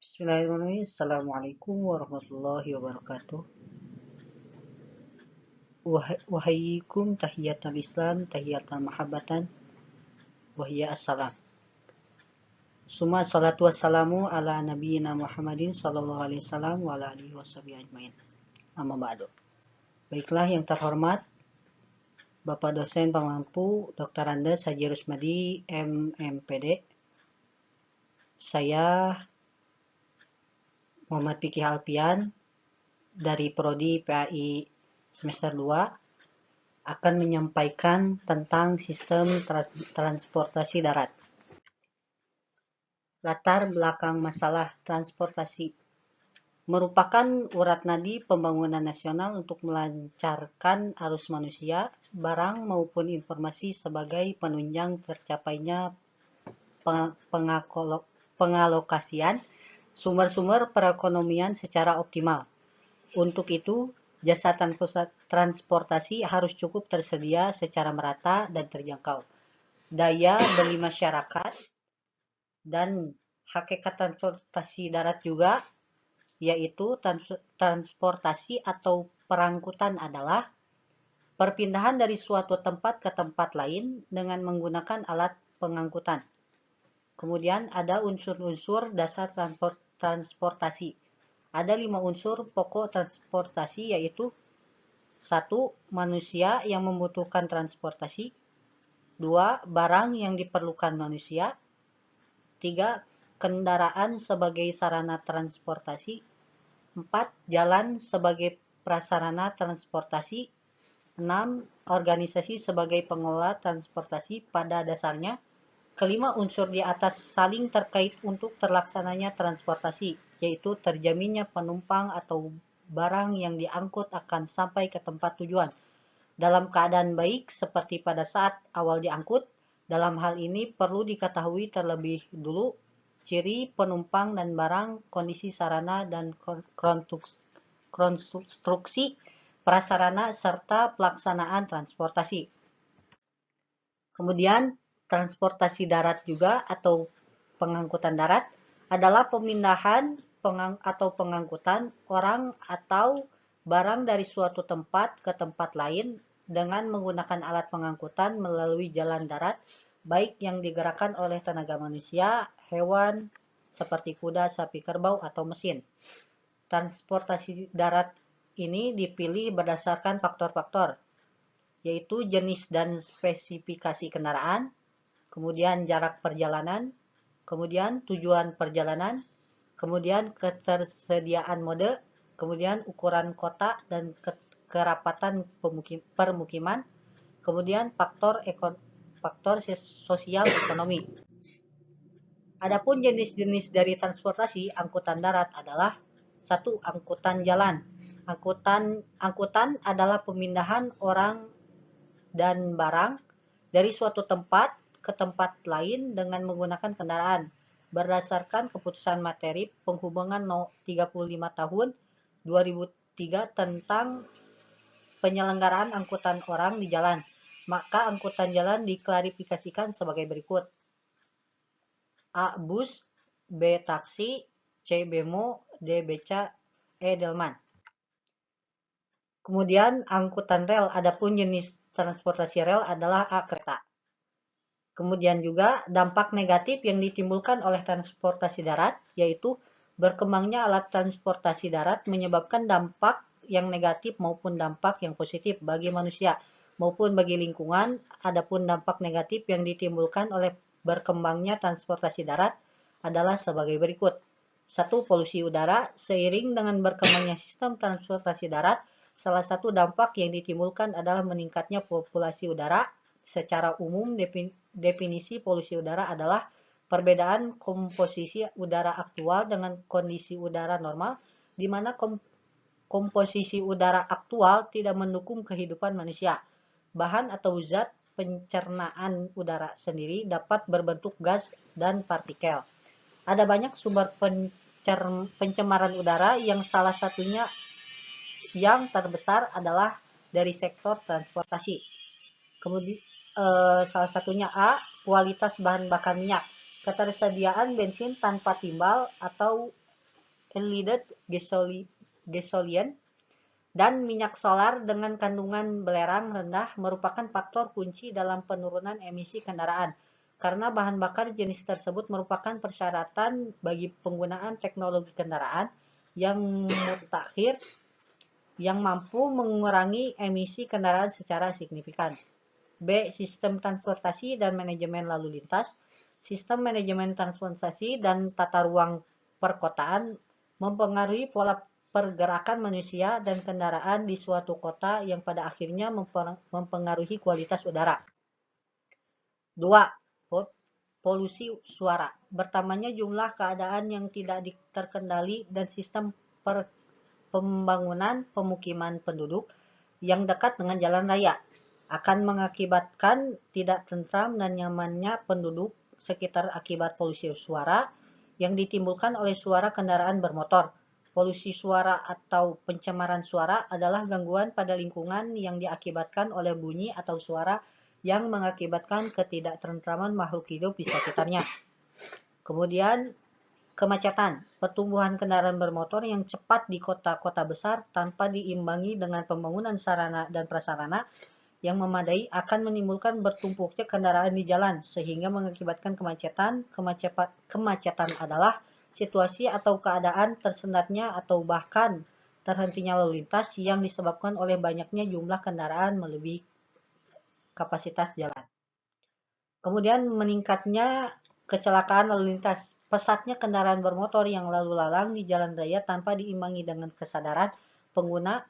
Bismillahirrahmanirrahim. Assalamualaikum warahmatullahi wabarakatuh. Wahayyikum tahiyatul Islam, tahiyatul mahabbatan, wahiyya assalam. Suma salatu wassalamu ala nabiyina Muhammadin sallallahu alaihi wasallam wa ala alihi washabihi ajmain. Amma ba'du. Baiklah yang terhormat Bapak dosen pemampu Dr. Andes Haji Rusmadi MMPD. Saya Muhammad Fikih Alpian dari Prodi PAI semester 2 akan menyampaikan tentang sistem transportasi darat. Latar belakang masalah transportasi merupakan urat nadi pembangunan nasional untuk melancarkan arus manusia, barang maupun informasi sebagai penunjang tercapainya pengalokasian sumber-sumber perekonomian secara optimal. Untuk itu, jasa transportasi harus cukup tersedia secara merata dan terjangkau. Daya beli masyarakat dan hakikat transportasi darat juga, yaitu transportasi atau perangkutan adalah perpindahan dari suatu tempat ke tempat lain dengan menggunakan alat pengangkutan. Kemudian ada unsur-unsur dasar transportasi. Ada 5 unsur pokok transportasi, yaitu 1. Manusia yang membutuhkan transportasi. 2. Barang yang diperlukan manusia. 3. Kendaraan sebagai sarana transportasi. 4. Jalan sebagai prasarana transportasi. 6. Organisasi sebagai pengelola transportasi pada dasarnya. Kelima unsur di atas saling terkait untuk terlaksananya transportasi, yaitu terjaminnya penumpang atau barang yang diangkut akan sampai ke tempat tujuan dalam keadaan baik seperti pada saat awal diangkut. Dalam hal ini perlu diketahui terlebih dulu ciri penumpang dan barang, kondisi sarana dan konstruksi prasarana serta pelaksanaan transportasi. Kemudian transportasi darat juga atau pengangkutan darat adalah pemindahan atau pengangkutan orang atau barang dari suatu tempat ke tempat lain dengan menggunakan alat pengangkutan melalui jalan darat, baik yang digerakkan oleh tenaga manusia, hewan seperti kuda, sapi, kerbau, atau mesin. Transportasi darat ini dipilih berdasarkan faktor-faktor, yaitu jenis dan spesifikasi kendaraan, kemudian jarak perjalanan, kemudian tujuan perjalanan, kemudian ketersediaan mode, kemudian ukuran kota dan kerapatan permukiman, kemudian faktor sosial ekonomi. Adapun jenis-jenis dari transportasi angkutan darat adalah 1. Angkutan jalan. Angkutan adalah pemindahan orang dan barang dari suatu tempat ke tempat lain dengan menggunakan kendaraan berdasarkan keputusan Materi Penghubungan No. 35 Tahun 2003 tentang penyelenggaraan angkutan orang di jalan. Maka angkutan jalan diklarifikasikan sebagai berikut. A. Bus, B. Taksi, C. Bemo, D. Beca, E. Delman. Kemudian angkutan rel, adapun jenis transportasi rel adalah A. Kereta. Kemudian juga dampak negatif yang ditimbulkan oleh transportasi darat, yaitu berkembangnya alat transportasi darat menyebabkan dampak yang negatif maupun dampak yang positif bagi manusia maupun bagi lingkungan. Adapun dampak negatif yang ditimbulkan oleh berkembangnya transportasi darat adalah sebagai berikut. 1. Polusi udara. Seiring dengan berkembangnya sistem transportasi darat, salah satu dampak yang ditimbulkan adalah meningkatnya populasi udara. Secara umum, definisi polusi udara adalah perbedaan komposisi udara aktual dengan kondisi udara normal, di mana komposisi udara aktual tidak mendukung kehidupan manusia. Bahan atau zat pencernaan udara sendiri dapat berbentuk gas dan partikel. Ada banyak sumber pencemaran udara yang salah satunya yang terbesar adalah dari sektor transportasi. Kemudian salah satunya A. Kualitas bahan bakar minyak. Ketersediaan bensin tanpa timbal atau unleaded gasoline, dan minyak solar dengan kandungan belerang rendah merupakan faktor kunci dalam penurunan emisi kendaraan, karena bahan bakar jenis tersebut merupakan persyaratan bagi penggunaan teknologi kendaraan yang mutakhir yang mampu mengurangi emisi kendaraan secara signifikan. B. Sistem transportasi dan manajemen lalu lintas. Sistem manajemen transportasi dan tata ruang perkotaan mempengaruhi pola pergerakan manusia dan kendaraan di suatu kota yang pada akhirnya mempengaruhi kualitas udara. 2. Polusi suara. Bertambahnya jumlah keadaan yang tidak terkendali dan sistem pembangunan pemukiman penduduk yang dekat dengan jalan raya akan mengakibatkan tidak tentram dan nyamannya penduduk sekitar akibat polusi suara yang ditimbulkan oleh suara kendaraan bermotor. Polusi suara atau pencemaran suara adalah gangguan pada lingkungan yang diakibatkan oleh bunyi atau suara yang mengakibatkan ketidaktentraman makhluk hidup di sekitarnya. Kemudian, kemacetan. Pertumbuhan kendaraan bermotor yang cepat di kota-kota besar tanpa diimbangi dengan pembangunan sarana dan prasarana yang memadai akan menimbulkan bertumpuknya kendaraan di jalan sehingga mengakibatkan kemacetan. Kemacetan adalah situasi atau keadaan tersendatnya atau bahkan terhentinya lalu lintas yang disebabkan oleh banyaknya jumlah kendaraan melebihi kapasitas jalan. Kemudian meningkatnya kecelakaan lalu lintas. Pesatnya kendaraan bermotor yang lalu lalang di jalan raya tanpa diimbangi dengan kesadaran pengguna